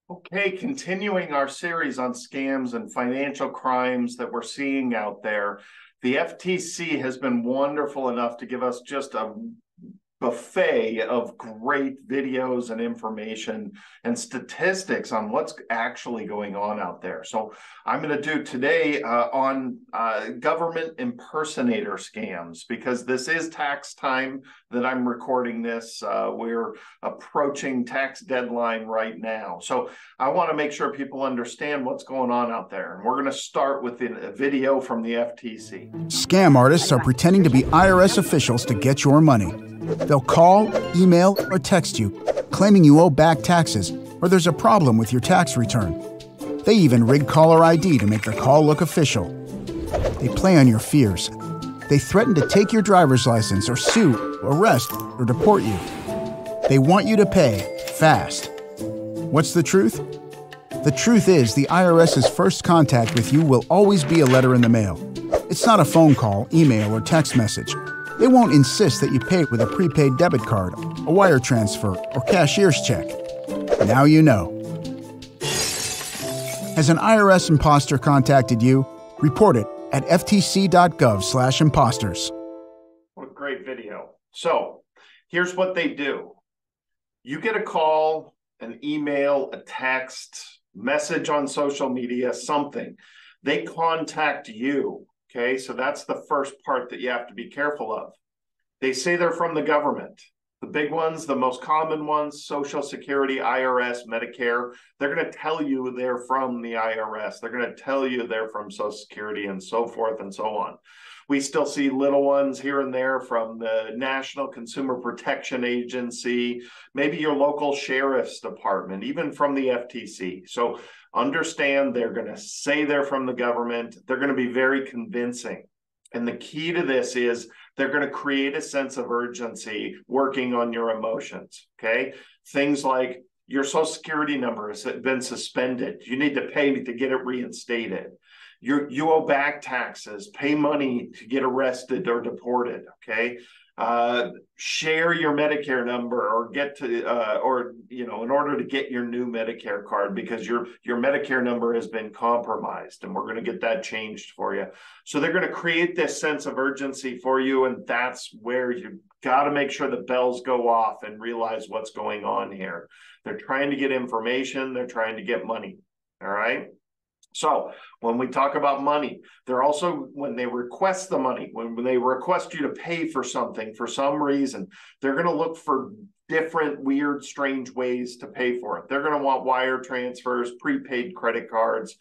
Okay, continuing our series on scams and financial crimes that we're seeing out there. The FTC has been wonderful enough to give us just a buffet of great videos and information and statistics on what's actually going on out there. So I'm going to do today on government impersonator scams, because this is tax time that I'm recording this. We're approaching tax deadline right now. So I want to make sure people understand what's going on out there. And we're going to start with a video from the FTC. Scam artists are pretending to be IRS officials to get your money. They'll call, email, or text you, claiming you owe back taxes or there's a problem with your tax return. They even rig caller ID to make the call look official. They play on your fears. They threaten to take your driver's license or sue, arrest, or deport you. They want you to pay fast. What's the truth? The truth is the IRS's first contact with you will always be a letter in the mail. It's not a phone call, email, or text message. They won't insist that you pay with a prepaid debit card, a wire transfer, or cashier's check. Now you know. Has an IRS imposter contacted you? Report it at ftc.gov/imposters. What a great video. So here's what they do. You get a call, an email, a text, message on social media, something. They contact you. Okay, so that's the first part that you have to be careful of. They say they're from the government. The big ones, the most common ones, Social Security, IRS, Medicare, they're going to tell you they're from the IRS. They're going to tell you they're from Social Security and so forth and so on. We still see little ones here and there from the National Consumer Protection Agency, maybe your local sheriff's department, even from the FTC. So understand they're going to say they're from the government. They're going to be very convincing. And the key to this is they're going to create a sense of urgency working on your emotions, okay? Things like your Social Security number has been suspended. You need to pay to get it reinstated. You owe back taxes, pay money to get arrested or deported, okay? Share your Medicare number or get to, in order to get your new Medicare card, because your Medicare number has been compromised, and we're going to get that changed for you. So they're going to create this sense of urgency for you, and that's where you got to make sure the bells go off and realize what's going on here. They're trying to get information. They're trying to get money, all right? So when we talk about money, they're also, when they request the money, when they request you to pay for something for some reason, they're going to look for different, weird, strange ways to pay for it. They're going to want wire transfers, prepaid credit cards,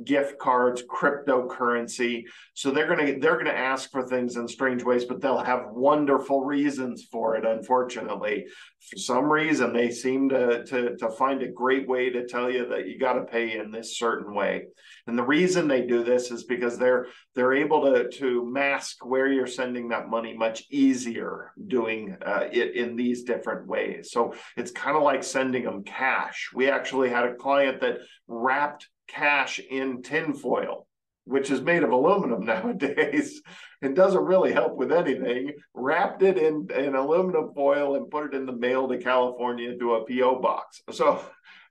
gift cards, cryptocurrency. So they're going to ask for things in strange ways, but they'll have wonderful reasons for it. Unfortunately, for some reason, they seem to find a great way to tell you that you got to pay in this certain way. And the reason they do this is because they're able to mask where you're sending that money much easier doing it in these different ways. So it's kind of like sending them cash. We actually had a client that wrapped cash in tinfoil, which is made of aluminum nowadays and doesn't really help with anything, wrapped it in aluminum foil and put it in the mail to California to a P.O. box. So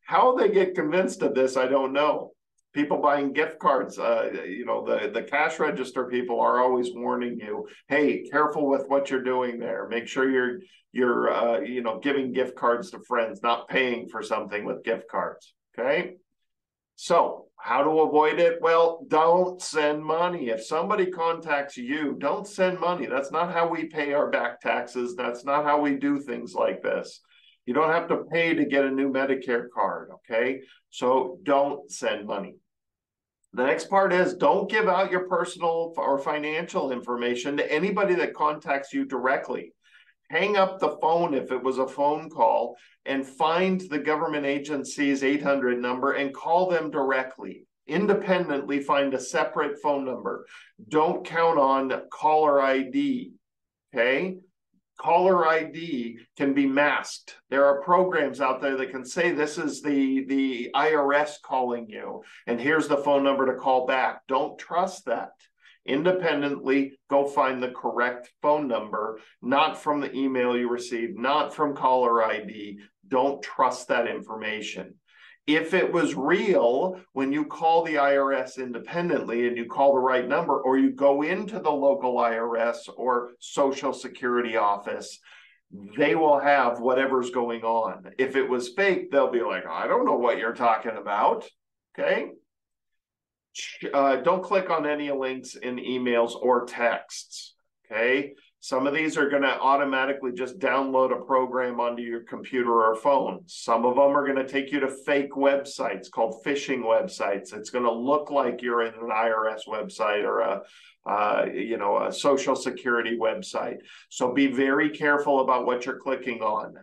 how they get convinced of this, I don't know. People buying gift cards, the cash register people are always warning you, hey, careful with what you're doing there. Make sure you're giving gift cards to friends, not paying for something with gift cards, okay? So how to avoid it? Well, don't send money. If somebody contacts you, don't send money. That's not how we pay our back taxes. That's not how we do things like this. You don't have to pay to get a new Medicare card, okay? So don't send money. The next part is don't give out your personal or financial information to anybody that contacts you directly. Hang up the phone if it was a phone call and find the government agency's 800 number and call them directly. Independently, find a separate phone number. Don't count on caller ID, okay? Caller ID can be masked. There are programs out there that can say this is the IRS calling you, and here's the phone number to call back. Don't trust that. Independently, go find the correct phone number, not from the email you received, not from caller ID. Don't trust that information. If it was real, when you call the IRS independently and you call the right number, or you go into the local IRS or Social Security office, they will have whatever's going on. If it was fake, they'll be like, I don't know what you're talking about. Okay. Don't click on any links in emails or texts. Okay. Some of these are going to automatically just download a program onto your computer or phone. Some of them are going to take you to fake websites called phishing websites. It's going to look like you're in an IRS website or a Social Security website. So be very careful about what you're clicking on.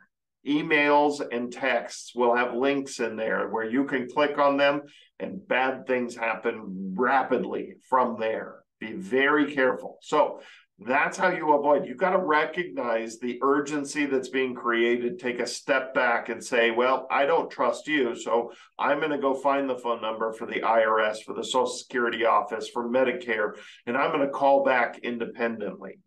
Emails and texts will have links in there where you can click on them and bad things happen rapidly from there. Be very careful. So that's how you avoid. You've got to recognize the urgency that's being created, take a step back and say, well, I don't trust you, so I'm going to go find the phone number for the IRS, for the Social Security office, for Medicare, and I'm going to call back independently.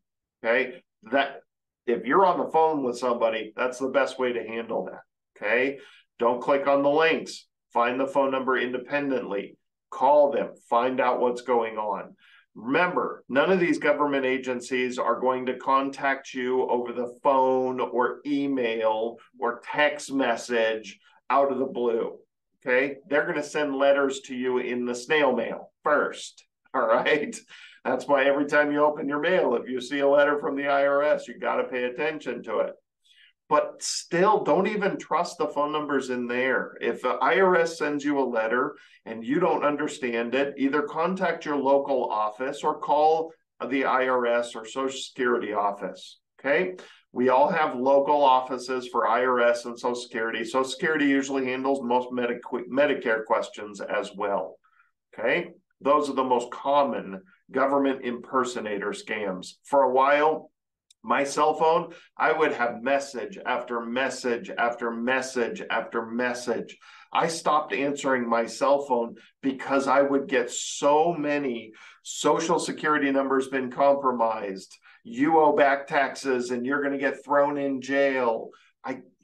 Okay? That if you're on the phone with somebody, that's the best way to handle that. Okay? Don't click on the links. Find the phone number independently. Call them. Find out what's going on. Remember, none of these government agencies are going to contact you over the phone or email or text message out of the blue, okay? They're going to send letters to you in the snail mail first, all right? That's why every time you open your mail, if you see a letter from the IRS, you got to pay attention to it. But still, don't even trust the phone numbers in there. If the IRS sends you a letter and you don't understand it, either contact your local office or call the IRS or Social Security office, okay? We all have local offices for IRS and Social Security. Social Security usually handles most Medicare questions as well, okay? Those are the most common government impersonator scams. For a while, my cell phone, I would have message after message after message after message. I stopped answering my cell phone because I would get so many Social Security numbers been compromised. You owe back taxes and you're going to get thrown in jail.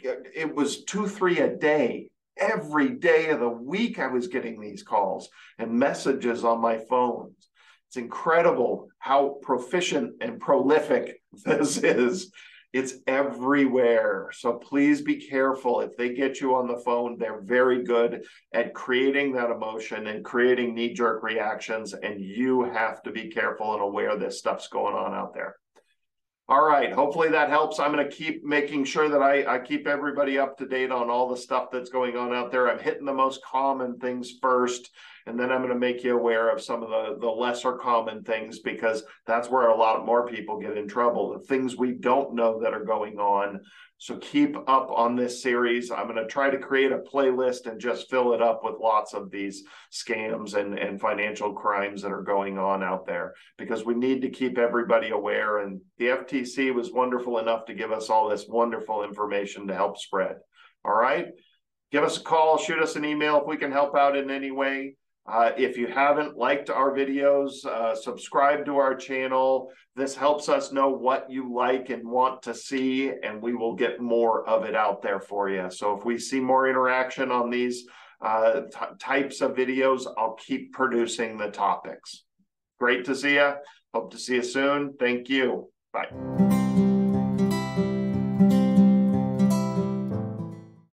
It was 2, 3 a day. Every day of the week I was getting these calls and messages on my phones. It's incredible how proficient and prolific this is. It's everywhere. So please be careful. If they get you on the phone, they're very good at creating that emotion and creating knee-jerk reactions, and you have to be careful and aware this stuff's going on out there. All right, hopefully that helps. I'm going to keep making sure that I keep everybody up to date on all the stuff that's going on out there. I'm hitting the most common things first, and then I'm going to make you aware of some of the lesser common things, because that's where a lot more people get in trouble, the things we don't know that are going on. So keep up on this series. I'm going to try to create a playlist and just fill it up with lots of these scams and financial crimes that are going on out there, because we need to keep everybody aware. And the FTC was wonderful enough to give us all this wonderful information to help spread. All right. Give us a call, shoot us an email if we can help out in any way. If you haven't liked our videos, subscribe to our channel. This helps us know what you like and want to see, and we will get more of it out there for you. So if we see more interaction on these types of videos, I'll keep producing the topics. Great to see you. Hope to see you soon. Thank you. Bye.